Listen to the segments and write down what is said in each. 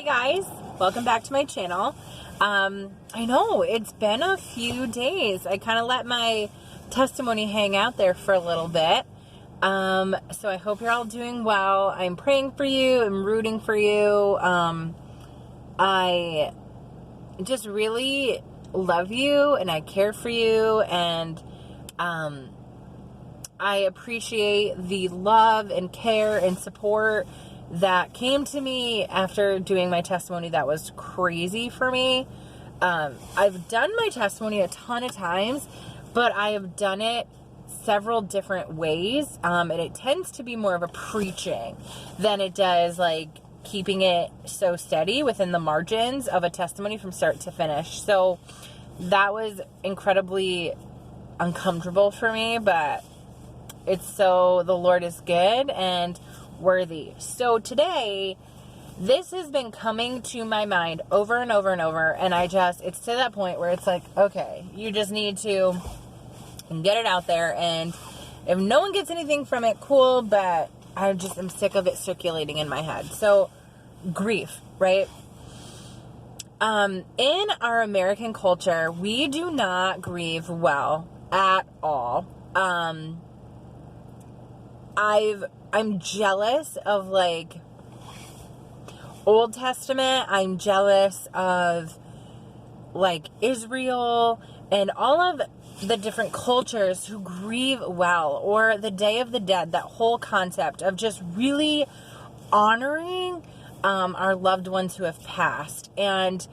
Hey guys, welcome back to my channel. I know it's been a few days. I kind of let my testimony hang out there for a little bit. So I hope you're all doing well. I'm praying for you. I'm rooting for you. I just really love you and I care for you, and I appreciate the love and care and support that came to me after doing my testimony. That was crazy for me. I've done my testimony a ton of times, but I have done it several different ways, and it tends to be more of a preaching than it does like keeping it so steady within the margins of a testimony from start to finish. So that was incredibly uncomfortable for me, but the Lord is good and worthy. So today, this has been coming to my mind over and over and over, and it's to that point where it's like, okay, you just need to get it out there, and if no one gets anything from it, cool, but I'm sick of it circulating in my head. So, grief, right? In our American culture, we do not grieve well at all. I'm jealous of like Old Testament. I'm jealous of like Israel and all of the different cultures who grieve well, or the Day of the Dead, that whole concept of just really honoring our loved ones who have passed. And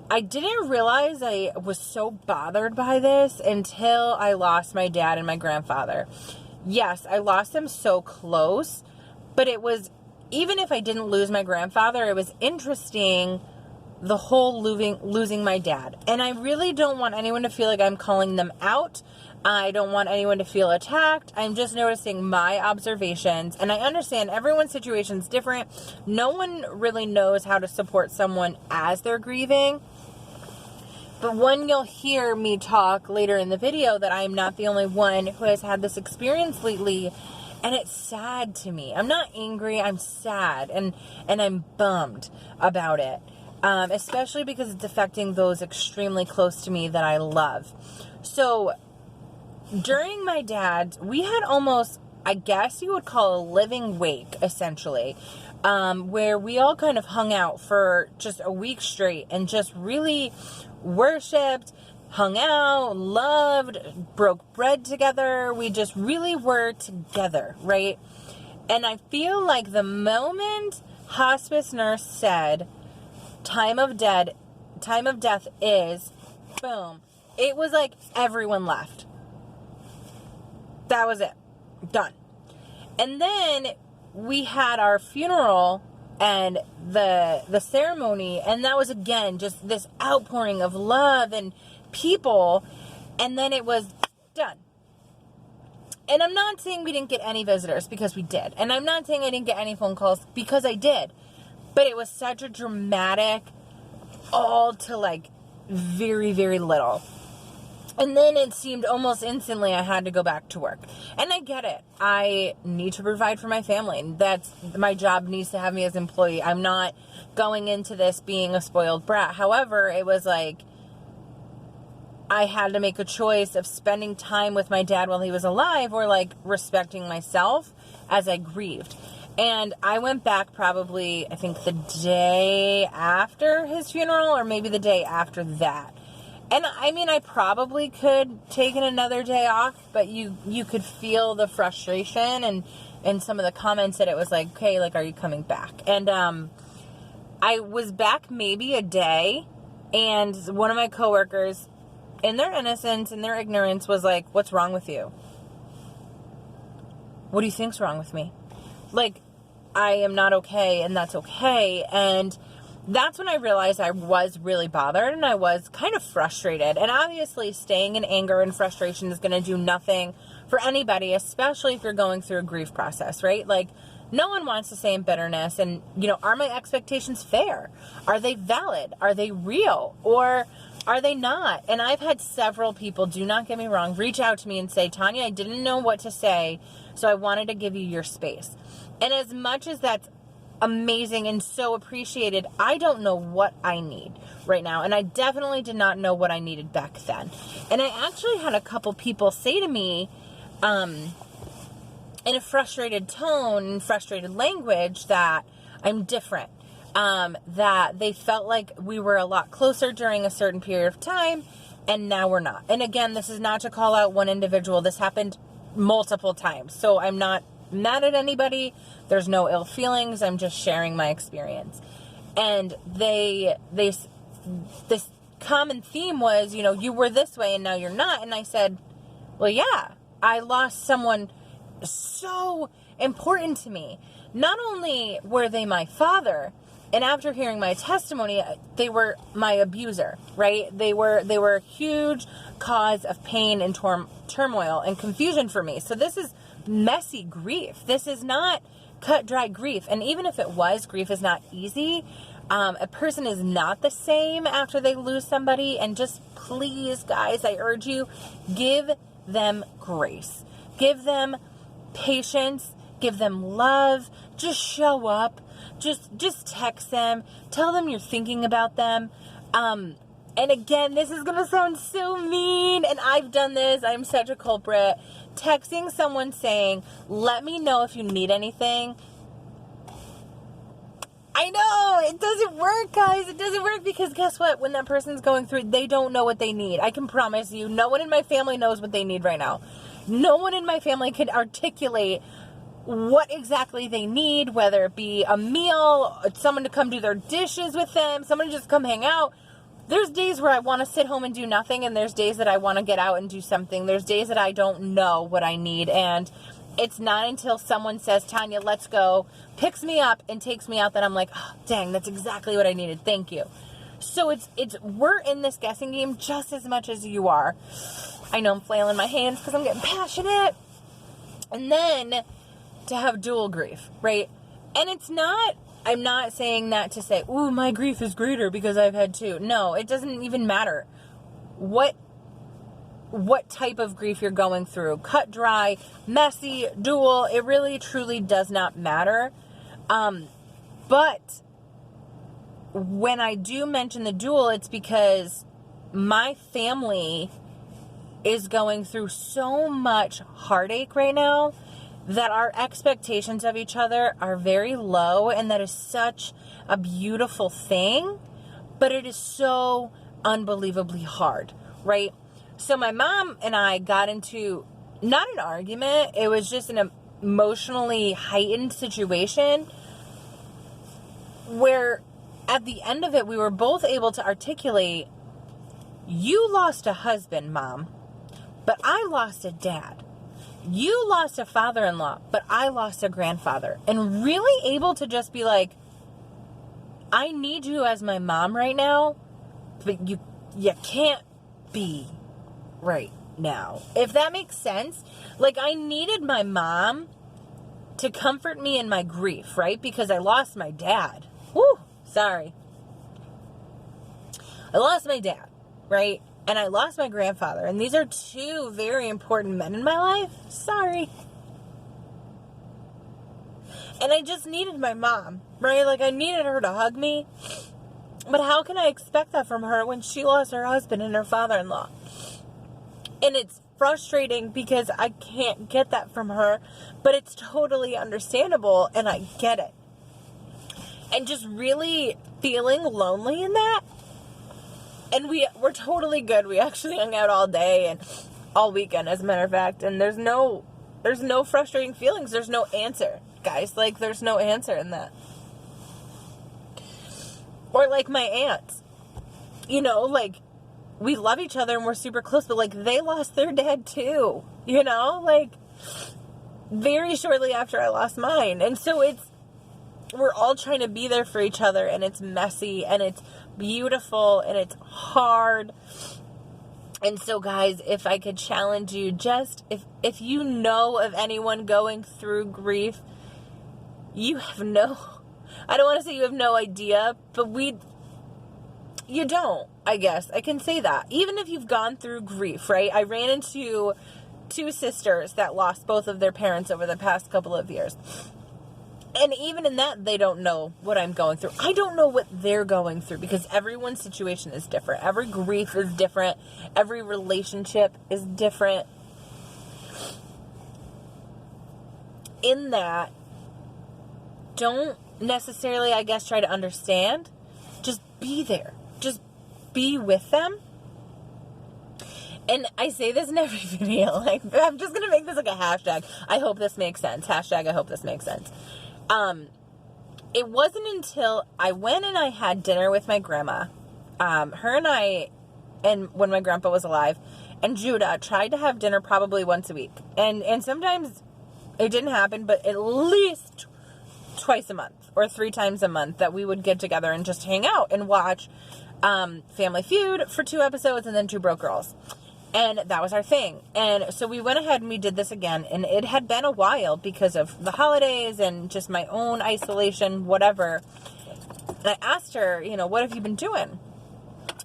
I didn't realize I was so bothered by this until I lost my dad and my grandfather. Yes, I lost them so close, but it was, even if I didn't lose my grandfather, it was interesting, the whole losing my dad. And I really don't want anyone to feel like I'm calling them out. I don't want anyone to feel attacked. I'm just noticing my observations, and I understand everyone's situation is different. No one really knows how to support someone as they're grieving. But when you'll hear me talk later in the video that I'm not the only one who has had this experience lately, and it's sad to me. I'm not angry, I'm sad, and I'm bummed about it, especially because it's affecting those extremely close to me that I love. So during my dad's, we had almost, I guess you would call a living wake, essentially, where we all kind of hung out for just a week straight and just really worshipped, hung out, loved, broke bread together. We just really were together, right? And I feel like the moment hospice nurse said, time of death is, boom, it was like everyone left. That was it. Done. And then we had our funeral and the ceremony, and that was again just this outpouring of love and people, and then it was done. And I'm not saying we didn't get any visitors, because we did, and I'm not saying I didn't get any phone calls, because I did, but it was such a dramatic all to like very, very little. And then it seemed almost instantly I had to go back to work. And I get it. I need to provide for my family. And that's, my job needs to have me as an employee. I'm not going into this being a spoiled brat. However, it was like, I had to make a choice of spending time with my dad while he was alive, or like respecting myself as I grieved. And I went back probably, I think the day after his funeral, or maybe the day after that. And I mean, I probably could take another day off, but you could feel the frustration and some of the comments that it was like, okay, like, are you coming back? And I was back maybe a day, and one of my coworkers, in their innocence and their ignorance, was like, what's wrong with you? What do you think's wrong with me? Like, I am not okay, and that's okay. And that's when I realized I was really bothered, and I was kind of frustrated. And obviously staying in anger and frustration is going to do nothing for anybody, especially if you're going through a grief process, right? Like, no one wants to stay in bitterness. And, are my expectations fair? Are they valid? Are they real? Or are they not? And I've had several people, do not get me wrong, reach out to me and say, Tanya, I didn't know what to say, so I wanted to give you your space. And as much as that's amazing and so appreciated. I don't know what I need right now. And I definitely did not know what I needed back then. And I actually had a couple people say to me, in a frustrated tone and frustrated language, that I'm different. That they felt like we were a lot closer during a certain period of time, and now we're not. And again, this is not to call out one individual. This happened multiple times. So I'm not mad at anybody. There's no ill feelings. I'm just sharing my experience. And this common theme was, you know, you were this way and now you're not. And I said, well, yeah, I lost someone so important to me. Not only were they my father, and after hearing my testimony, they were my abuser, right? They were a huge cause of pain and turmoil and confusion for me. So this is messy grief. This is not cut dry grief. And even if it was, grief is not easy. A person is not the same after they lose somebody. And just please, guys, I urge you, give them grace. Give them patience. Give them love. Just show up. Just text them. Tell them you're thinking about them. And again, this is going to sound so mean, and I've done this. I'm such a culprit. Texting someone saying, let me know if you need anything. I know, it doesn't work, guys. It doesn't work because guess what? When that person's going through it, they don't know what they need. I can promise you, no one in my family knows what they need right now. No one in my family can articulate what exactly they need, whether it be a meal, someone to come do their dishes with them, someone to just come hang out. There's days where I want to sit home and do nothing, and there's days that I want to get out and do something. There's days that I don't know what I need, and it's not until someone says, Tanya, let's go, picks me up and takes me out, that I'm like, oh, dang, that's exactly what I needed. Thank you. So we're in this guessing game just as much as you are. I know I'm flailing my hands because I'm getting passionate. And then to have dual grief, right? And I'm not saying that to say, ooh, my grief is greater because I've had two. No, it doesn't even matter what type of grief you're going through. Cut dry, messy, dual, it really truly does not matter. But when I do mention the dual, it's because my family is going through so much heartache right now that our expectations of each other are very low, and that is such a beautiful thing, but it is so unbelievably hard, right? So my mom and I got into, not an argument, it was just an emotionally heightened situation where at the end of it, we were both able to articulate, you lost a husband, Mom, but I lost a dad. You lost a father-in-law, but I lost a grandfather. And really able to just be like, I need you as my mom right now, but you can't be right now. If that makes sense. Like, I needed my mom to comfort me in my grief, right? Because I lost my dad. Woo, sorry. I lost my dad, right? And I lost my grandfather. And these are two very important men in my life. Sorry. And I just needed my mom, right? Like, I needed her to hug me. But how can I expect that from her when she lost her husband and her father-in-law? And it's frustrating because I can't get that from her. But it's totally understandable, and I get it. And just really feeling lonely in that. And we're totally good. We actually hung out all day and all weekend, as a matter of fact. And there's no frustrating feelings. There's no answer, guys. Like, there's no answer in that. Or like my aunts. You know, like, we love each other and we're super close, but like, they lost their dad too. You know, like, very shortly after I lost mine. And so we're all trying to be there for each other, and it's messy, and it's beautiful, and it's hard. And so, guys, if I could challenge you, just if you know of anyone going through grief, you have I don't want to say you have no idea, but you don't, I guess. I can say that. Even if you've gone through grief, right? I ran into two sisters that lost both of their parents over the past couple of years. And even in that, they don't know what I'm going through. I don't know what they're going through because everyone's situation is different. Every grief is different. Every relationship is different. In that, don't necessarily, I guess, try to understand. Just be there. Just be with them. And I say this in every video. Like, I'm just going to make this like a hashtag. I hope this makes sense. Hashtag I hope this makes sense. It wasn't until I went and I had dinner with my grandma, her and I, and when my grandpa was alive, and Judah tried to have dinner probably once a week. And sometimes it didn't happen, but at least twice a month or 3 times a month that we would get together and just hang out and watch, Family Feud for 2 episodes and then 2 Broke Girls. And that was our thing. And so we went ahead and we did this again. And it had been a while because of the holidays and just my own isolation, whatever. And I asked her, what have you been doing?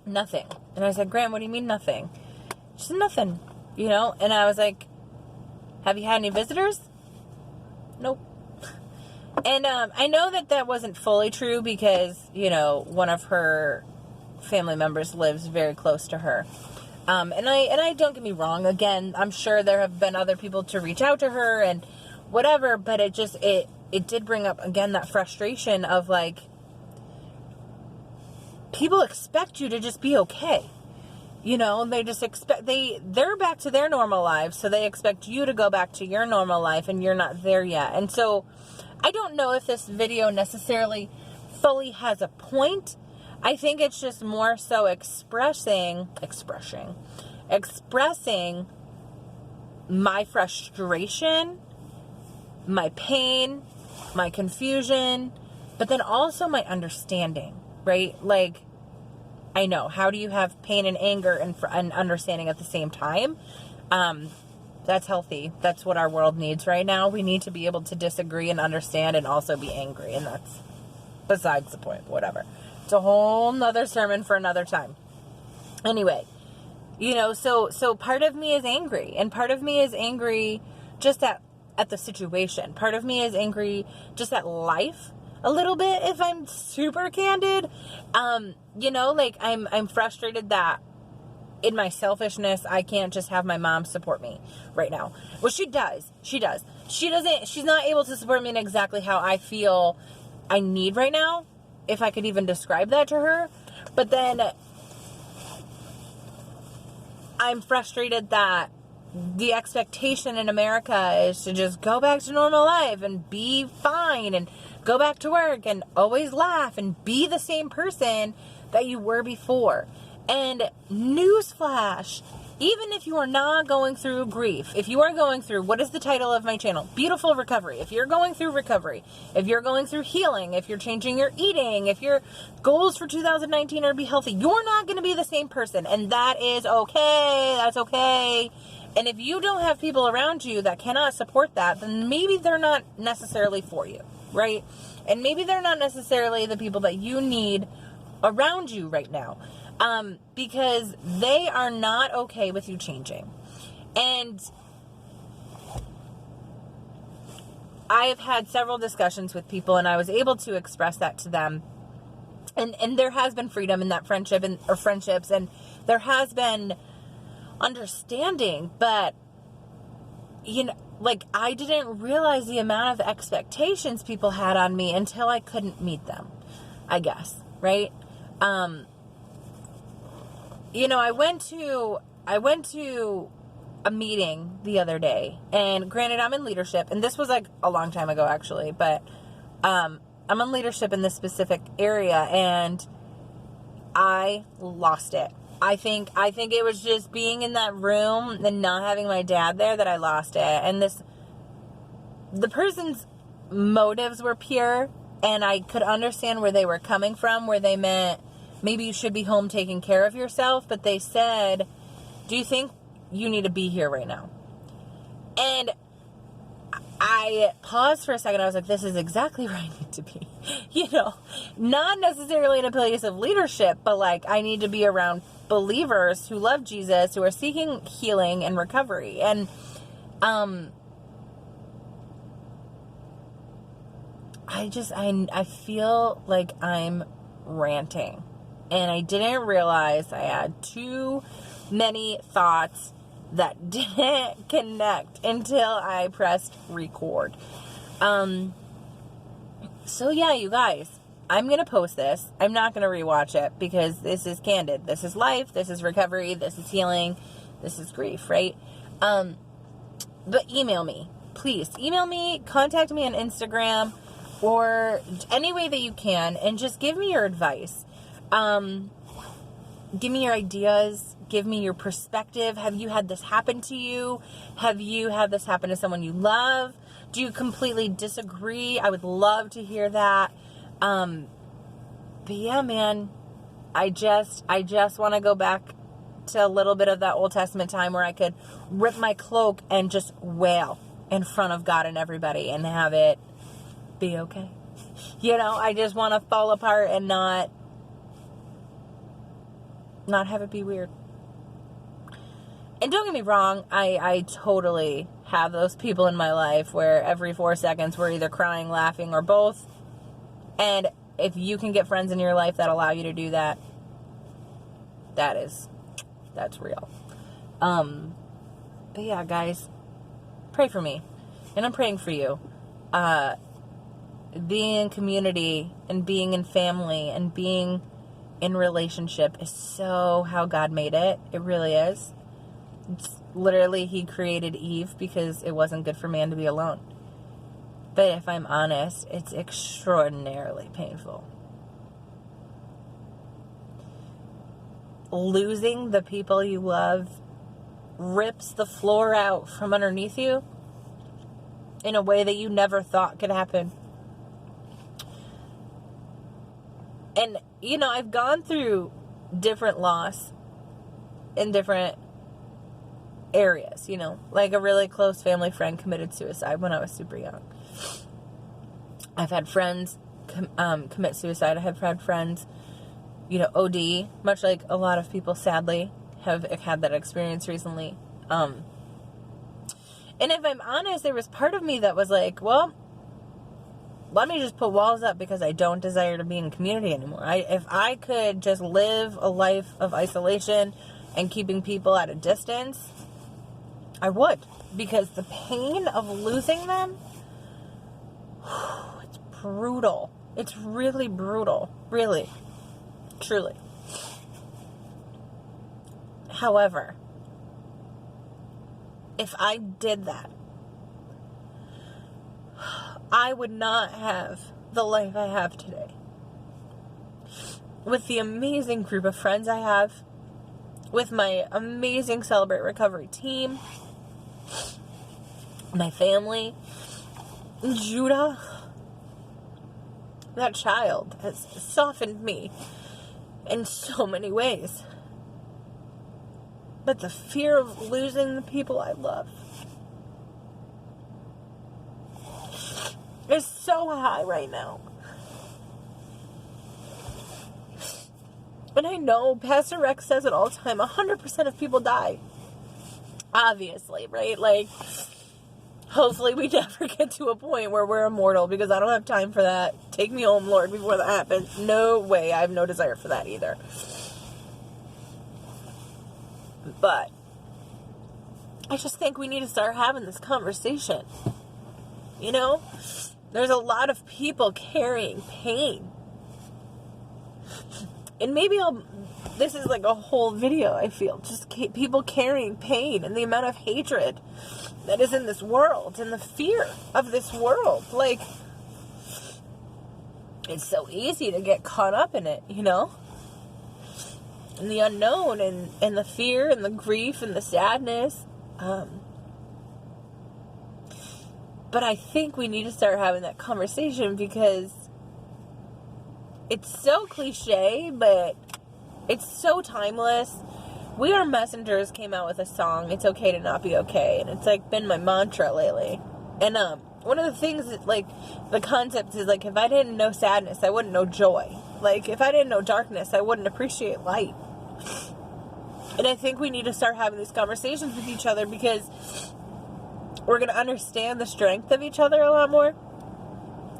Nothing. And I said, Graham, what do you mean nothing? She said, nothing, And I was like, have you had any visitors? Nope. And I know that wasn't fully true because, one of her family members lives very close to her. And I don't get me wrong, again, I'm sure there have been other people to reach out to her and whatever, but it did bring up, again, that frustration of, like, people expect you to just be okay. They just expect, they're back to their normal lives, so they expect you to go back to your normal life, and you're not there yet. And so, I don't know if this video necessarily fully has a point. I think it's just more so expressing my frustration, my pain, my confusion, but then also my understanding, right? Like, I know, how do you have pain and anger and understanding at the same time? That's healthy. That's what our world needs right now. We need to be able to disagree and understand and also be angry, and that's besides the point, whatever. It's a whole nother sermon for another time. Anyway, so part of me is angry, and part of me is angry just at the situation. Part of me is angry just at life a little bit, if I'm super candid. Like I'm frustrated that in my selfishness, I can't just have my mom support me right now. Well, she does. She's not able to support me in exactly how I feel I need right now, if I could even describe that to her. But then I'm frustrated that the expectation in America is to just go back to normal life and be fine and go back to work and always laugh and be the same person that you were before. And newsflash, even if you are not going through grief, if you are going through, what is the title of my channel? Beautiful Recovery. If you're going through recovery, if you're going through healing, if you're changing your eating, if your goals for 2019 are to be healthy, you're not going to be the same person. And that is okay. That's okay. And if you don't have people around you that cannot support that, then maybe they're not necessarily for you, right? And maybe they're not necessarily the people that you need around you right now. Because they are not okay with you changing. And I've had several discussions with people, and I was able to express that to them. And there has been freedom in that friendship or friendships, and there has been understanding, but like, I didn't realize the amount of expectations people had on me until I couldn't meet them, I guess, right? I went to a meeting the other day, and granted, I'm in leadership, and this was like a long time ago actually, but I'm in leadership in this specific area, and I lost it. I think it was just being in that room and not having my dad there that I lost it. And the person's motives were pure, and I could understand where they were coming from, where they meant maybe you should be home taking care of yourself, but they said, do you think you need to be here right now? And I paused for a second. I was like, this is exactly where I need to be. Not necessarily in a place of leadership, but like, I need to be around believers who love Jesus, who are seeking healing and recovery. And I feel like I'm ranting. And I didn't realize I had too many thoughts that didn't connect until I pressed record. So yeah, you guys, I'm going to post this. I'm not going to rewatch it because this is candid. This is life. This is recovery. This is healing. This is grief, right? But email me. Please email me, contact me on Instagram, or any way that you can, and just give me your advice. Give me your ideas. Give me your perspective. Have you had this happen to you? Have you had this happen to someone you love? Do you completely disagree? I would love to hear that. But yeah, man, I just want to go back to a little bit of that Old Testament time where I could rip my cloak and just wail in front of God and everybody and have it be okay. You know, I just want to fall apart and not have it be weird. And don't get me wrong, I totally have those people in my life where every 4 seconds we're either crying, laughing, or both. And if you can get friends in your life that allow you to do that, that's real. But yeah, guys, pray for me. And I'm praying for you. Being in community and being in family and being in relationship is so how God made it. It really is. It's literally, He created Eve because it wasn't good for man to be alone. But if I'm honest, it's extraordinarily painful. Losing the people you love rips the floor out from underneath you in a way that you never thought could happen. And, you know, I've gone through different loss in different areas, you know. Like a really close family friend committed suicide when I was super young. I've had friends commit suicide. I have had friends, you know, OD, much like a lot of people, sadly, have had that experience recently. And if I'm honest, there was part of me that was like, well, let me just put walls up because I don't desire to be in community anymore. If I could just live a life of isolation and keeping people at a distance, I would. Because the pain of losing them, it's brutal. It's really brutal. Really. Truly. However, if I did that, I would not have the life I have today. With the amazing group of friends I have, with my amazing Celebrate Recovery team, my family, Judah, that child has softened me in so many ways. But the fear of losing the people I love is so high right now. And I know Pastor Rex says it all the time, 100% of people die. Obviously, right? Like, hopefully we never get to a point where we're immortal, because I don't have time for that. Take me home, Lord, before that happens. No way. I have no desire for that either. But I just think we need to start having this conversation. You know? There's a lot of people carrying pain. And maybe this is like a whole video, I feel. Just people carrying pain and the amount of hatred that is in this world and the fear of this world. Like, it's so easy to get caught up in it, you know? And the unknown and the fear and the grief and the sadness. But I think we need to start having that conversation because it's so cliche, but it's so timeless. We Are Messengers came out with a song, It's Okay to Not Be Okay, and it's like been my mantra lately. And one of the things that, like, the concept is like, if I didn't know sadness, I wouldn't know joy. Like, if I didn't know darkness, I wouldn't appreciate light. And I think we need to start having these conversations with each other because we're going to understand the strength of each other a lot more.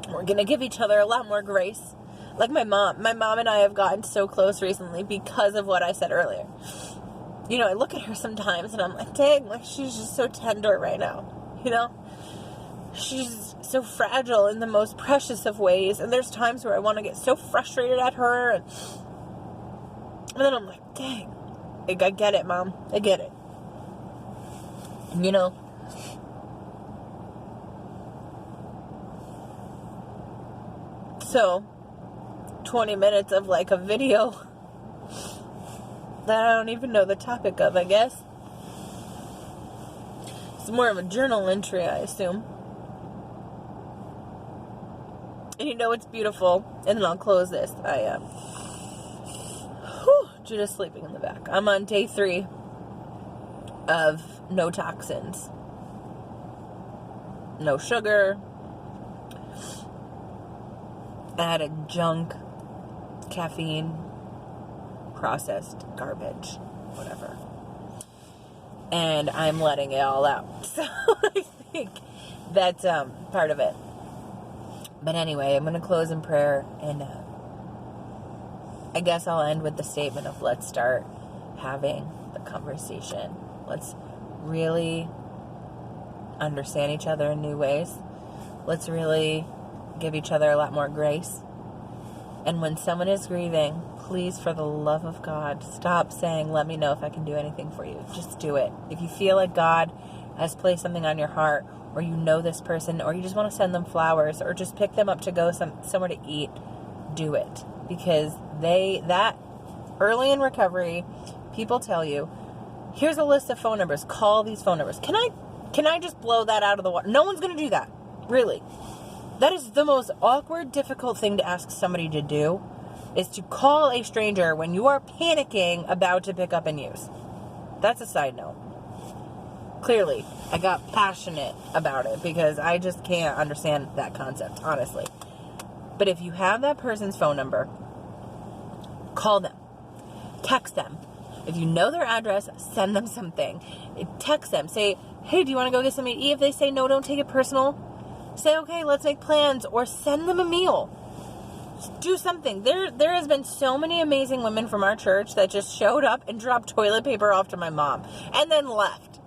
We're going to give each other a lot more grace. Like my mom and I have gotten so close recently because of what I said earlier. You know, I look at her sometimes and I'm like, dang, like she's just so tender right now. You know? She's so fragile in the most precious of ways. And there's times where I want to get so frustrated at her. And then I'm like, dang, like, I get it, Mom. I get it. You know? So, 20 minutes of like a video that I don't even know the topic of, I guess. It's more of a journal entry, I assume. And you know it's beautiful. And then I'll close this. Judah's sleeping in the back. I'm on day 3 of no toxins. No sugar. Added junk. Caffeine. Processed garbage. Whatever. And I'm letting it all out. So I think that's part of it. But anyway, I'm going to close in prayer, and I guess I'll end with the statement of let's start having the conversation. Let's really understand each other in new ways. Let's really give each other a lot more grace. And when someone is grieving, please, for the love of God, stop saying, let me know if I can do anything for you. Just do it. If you feel like God has placed something on your heart, or you know this person, or you just want to send them flowers, or just pick them up to go somewhere to eat, do it. Because that early in recovery, people tell you, here's a list of phone numbers, call these phone numbers. Can I just blow that out of the water? No one's going to do that. Really. That is the most awkward, difficult thing to ask somebody to do, is to call a stranger when you are panicking about to pick up and use. That's a side note. Clearly, I got passionate about it because I just can't understand that concept, honestly. But if you have that person's phone number, call them. Text them. If you know their address, send them something. Text them. Say, hey, do you want to go get something to eat? If they say no, don't take it personal. Say, okay, let's make plans. Or send them a meal. Just do something. There has been so many amazing women from our church that just showed up and dropped toilet paper off to my mom. And then left.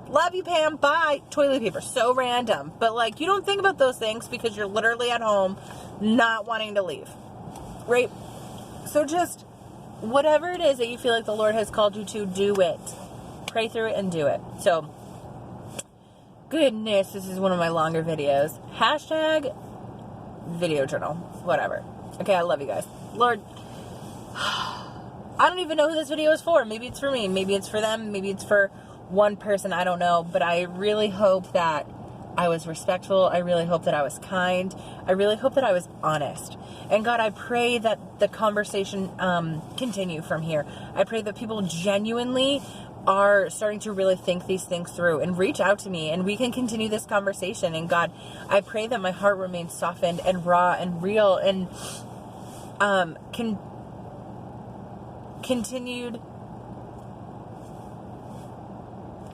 Love you, Pam. Bye. Toilet paper. So random. But, like, you don't think about those things because you're literally at home not wanting to leave. Right? So just whatever it is that you feel like the Lord has called you to, do it. Pray through it and do it. So, goodness, this is one of my longer videos. Hashtag video journal. Whatever. Okay, I love you guys. Lord, I don't even know who this video is for. Maybe it's for me. Maybe it's for them. Maybe it's for one person. I don't know. But I really hope that I was respectful. I really hope that I was kind. I really hope that I was honest. And God, I pray that the conversation continue from here. I pray that people genuinely are starting to really think these things through and reach out to me and we can continue this conversation. And God, I pray that my heart remains softened and raw and real and continued.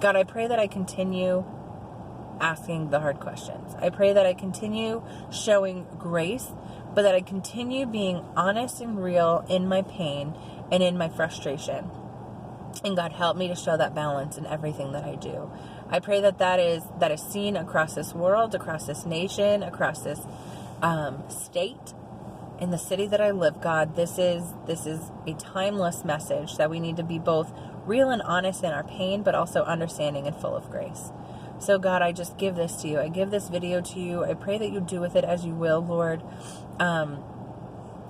God, I pray that I continue asking the hard questions. I pray that I continue showing grace, but that I continue being honest and real in my pain and in my frustration. And God, help me to show that balance in everything that I do. I pray that is seen across this world, across this nation, across this state, in the city that I live. God, this is a timeless message that we need to be both real and honest in our pain, but also understanding and full of grace. So God, I just give this to you. I give this video to you. I pray that you do with it as you will, Lord.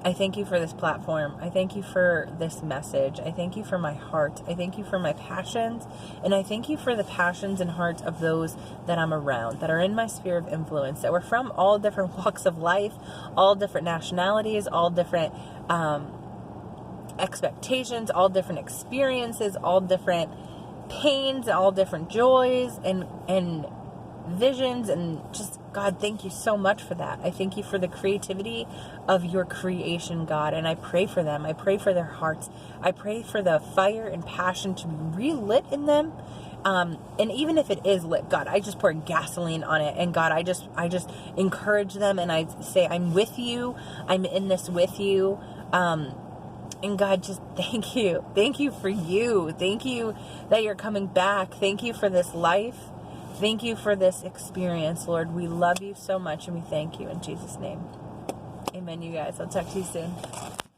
I thank you for this platform. I thank you for this message. I thank you for my heart. I thank you for my passions. And I thank you for the passions and hearts of those that I'm around, that are in my sphere of influence, that were from all different walks of life, all different nationalities, all different expectations, all different experiences, all different pains, all different joys and visions, and just, God, thank you so much for that. I thank you for the creativity of your creation, God, and I pray for them. I pray for their hearts. I pray for the fire and passion to be relit in them And even if it is lit, God, I just pour gasoline on it. And God, I just encourage them, and I say, I'm with you. I'm in this with you. And God, just thank you. Thank you for you. Thank you that you're coming back. Thank you for this life. Thank you for this experience, Lord. We love you so much, and we thank you in Jesus' name. Amen, you guys. I'll talk to you soon.